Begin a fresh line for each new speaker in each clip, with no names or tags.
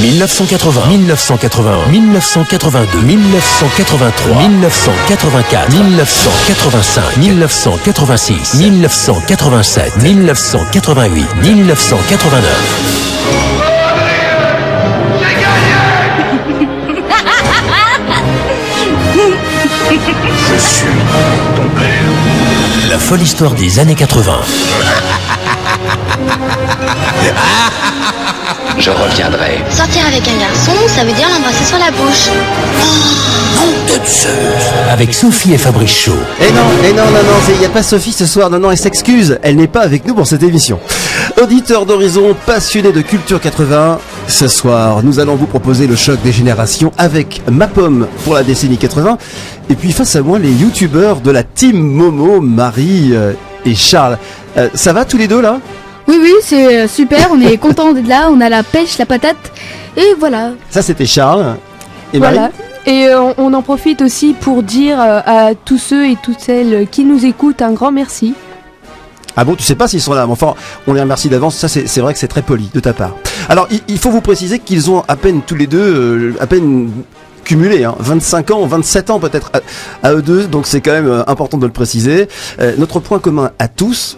1980, 1981, 1982, 1983, 1984, 1985, 1986, 1987, 1988, 1989.
Je suis ton père.
La folle histoire des années 80.
Je reviendrai.
Sortir avec un garçon, ça veut dire l'embrasser sur la bouche.
Avec Sophie et Fabrice Shaw.
Non, il n'y a pas Sophie ce soir, non, elle s'excuse, elle n'est pas avec nous pour cette émission. Auditeurs d'Horizon, passionnés de culture 80, ce soir, nous allons vous proposer le choc des générations avec ma pomme pour la décennie 80, et puis face à moi, les youtubeurs de la team Momo, Marie et Charles. Ça va tous les deux là ?
Oui, c'est super, on est content d'être là, on a la pêche, la patate, et voilà.
Ça c'était Charles, et
voilà.
Marie ?
Et on en profite aussi pour dire à tous ceux et toutes celles qui nous écoutent un grand merci.
Ah bon, tu sais pas s'ils sont là, mais enfin, on les remercie d'avance, ça c'est vrai que c'est très poli de ta part. Alors, il faut vous préciser qu'ils ont à peine tous les deux, à peine cumulé, 25 ans, 27 ans peut-être à eux deux, donc c'est quand même important de le préciser. Notre point commun à tous,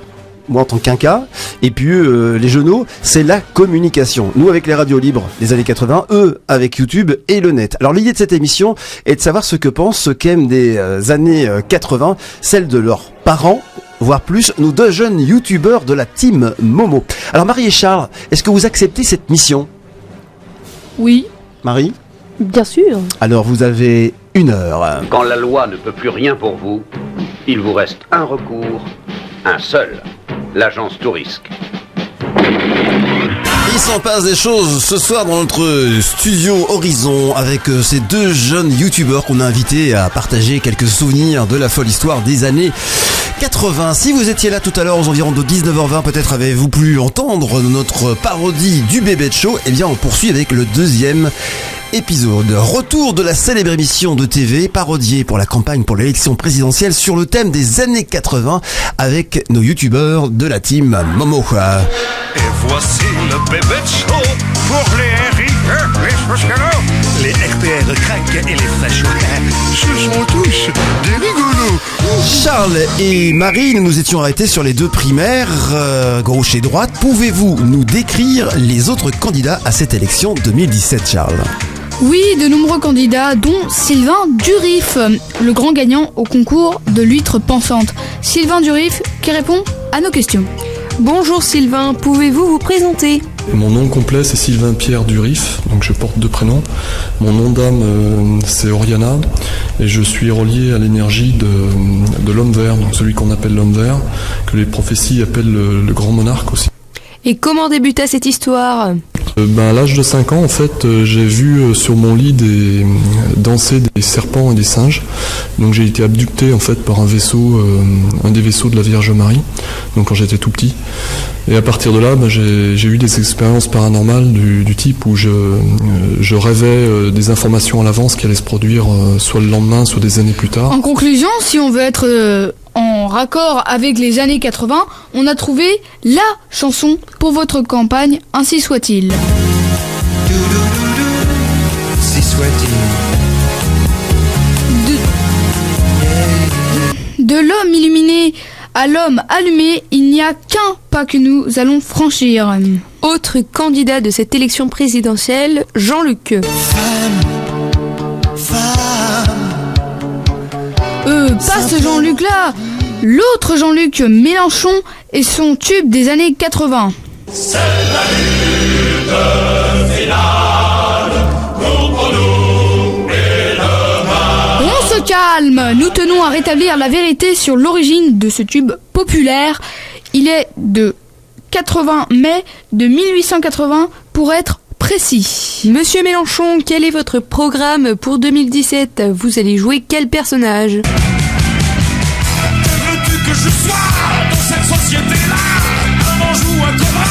moi en tant qu'Inca, et puis les genoux, c'est la communication. Nous avec les radios libres des années 80, eux avec YouTube et le net. Alors l'idée de cette émission est de savoir ce que pensent, ce qu'aiment des années 80, celles de leurs parents, voire plus, nos deux jeunes youtubeurs de la team Momo. Alors Marie et Charles, est-ce que vous acceptez cette mission ?
Oui.
Marie ?
Bien sûr.
Alors vous avez 1 heure.
Quand la loi ne peut plus rien pour vous, il vous reste un recours, un seul, l'agence Tourisque.
Il s'en passe des choses ce soir dans notre studio Horizon avec ces deux jeunes youtubeurs qu'on a invités à partager quelques souvenirs de la folle histoire des années 80. Si vous étiez là tout à l'heure aux environs de 19h20, peut-être avez-vous pu entendre notre parodie du Bébé Show. Eh bien on poursuit avec le deuxième épisode. Retour de la célèbre émission de TV parodiée pour la campagne pour l'élection présidentielle sur le thème des années 80 avec nos youtubeurs de la team Momo.
Et voici le Bébé Show pour les RIP, les socialos, les RPR crack et les fachos. Ce sont tous des rigolos.
Charles et Marie, nous nous étions arrêtés sur les deux primaires, gauche et droite. Pouvez-vous nous décrire les autres candidats à cette élection 2017, Charles ?
Oui, de nombreux candidats, dont Sylvain Durif, le grand gagnant au concours de l'huître pensante. Sylvain Durif qui répond à nos questions.
Bonjour Sylvain, pouvez-vous vous présenter ?
Mon nom complet c'est Sylvain Pierre Durif, donc je porte 2 prénoms. Mon nom d'âme c'est Oriana et je suis relié à l'énergie de l'homme vert, donc celui qu'on appelle l'homme vert, que les prophéties appellent le grand monarque aussi.
Et comment débuta cette histoire ?
À l'âge de 5 ans, en fait, j'ai vu sur mon lit danser des serpents et des singes. Donc j'ai été abducté en fait par un des vaisseaux de la Vierge Marie. Donc quand j'étais tout petit. Et à partir de là, j'ai eu des expériences paranormales du type où je rêvais des informations à l'avance qui allaient se produire soit le lendemain, soit des années plus tard.
En conclusion, si on veut être en raccord avec les années 80, on a trouvé la chanson pour votre campagne, ainsi soit-il.
Si soit-il.
De l'homme illuminé à l'homme allumé, il n'y a qu'un pas que nous allons franchir.
Autre candidat de cette élection présidentielle, Jean-Luc.
Pas ce Jean-Luc-là, l'autre Jean-Luc Mélenchon et son tube des années 80.
C'est la lutte finale contre nous et le mal.
On se calme, nous tenons à rétablir la vérité sur l'origine de ce tube populaire. Il est de 80 mai de 1880 pour être précis.
Monsieur Mélenchon, quel est votre programme pour 2017 ? Vous allez jouer quel personnage ?
Veux-tu que je sois dans cette société-là? Un ange ou un cobra?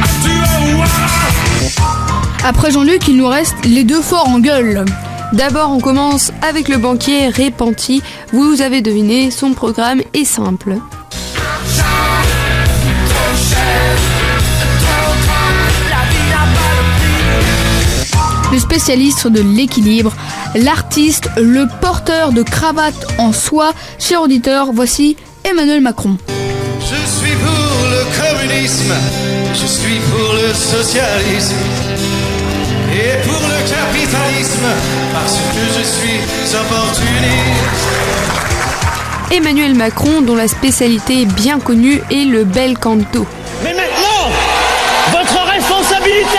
Un tueur ou un...
Après Jean-Luc, il nous reste les deux forts en gueule.
D'abord, on commence avec le banquier Repenty. Vous avez deviné, son programme est simple.
le spécialiste de l'équilibre, l'artiste, le porteur de cravate en soie. Chers auditeurs, voici Emmanuel Macron.
Je suis pour le communisme, je suis pour le socialisme et pour le capitalisme, parce que je suis opportuniste.
Emmanuel Macron, dont la spécialité bien connue est le bel canto.
Mais maintenant, votre responsabilité,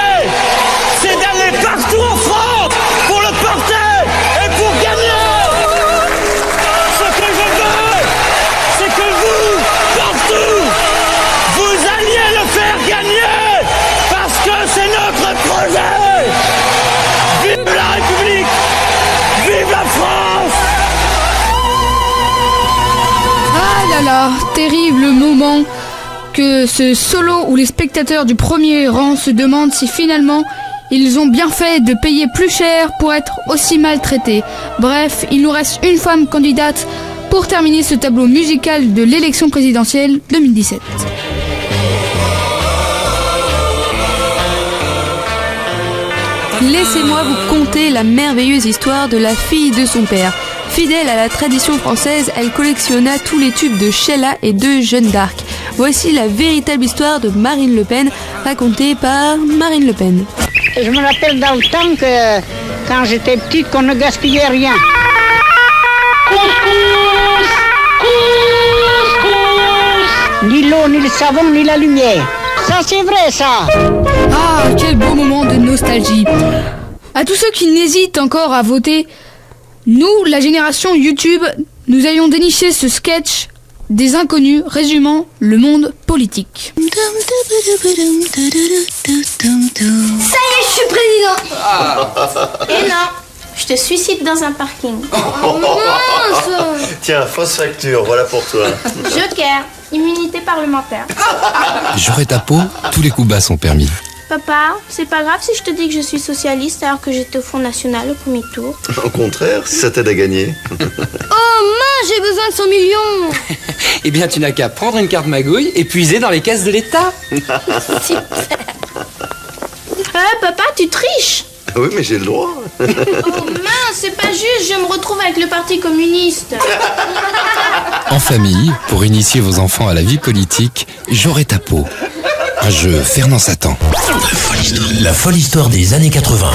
c'est d'aller partout en France pour le porter et pour gagner. Ce que je veux, c'est que vous, partout, vous alliez le faire gagner, parce que c'est notre projet. Vive la République, vive la France.
Ah là là, terrible moment que ce solo où les spectateurs du premier rang se demandent si finalement ils ont bien fait de payer plus cher pour être aussi maltraités. Bref, il nous reste une femme candidate pour terminer ce tableau musical de l'élection présidentielle 2017.
Laissez-moi vous conter la merveilleuse histoire de la fille de son père. Fidèle à la tradition française, elle collectionna tous les tubes de Sheila et de Jeanne d'Arc. Voici la véritable histoire de Marine Le Pen, racontée par Marine Le Pen.
Je me rappelle dans le temps que, quand j'étais petite, qu'on ne gaspillait rien. Ni l'eau, ni le savon, ni la lumière. Ça, c'est vrai, ça.
Ah, quel beau moment de nostalgie. À tous ceux qui n'hésitent encore à voter, nous, la génération YouTube, nous ayons déniché ce sketch des inconnus résumant le monde politique.
Ça y est, je suis président. Et non, je te suicide dans un parking.
Oh, mince. Tiens, fausse facture, voilà pour toi.
Joker, immunité parlementaire.
J'aurai ta peau, tous les coups bas sont permis.
Papa, c'est pas grave si je te dis que je suis socialiste alors que j'étais au Front National au premier tour.
Au contraire, si ça t'aide à gagner.
Oh mince, j'ai besoin de 100 millions.
Eh bien, tu n'as qu'à prendre une carte magouille et puiser dans les caisses de l'État.
Super. Papa, tu triches.
Oui, mais j'ai le droit.
Oh mince, c'est pas juste, je me retrouve avec le Parti communiste.
En famille, pour initier vos enfants à la vie politique, J'aurai ta peau. Un jeu Fernand Satan.
La folle histoire des années 80.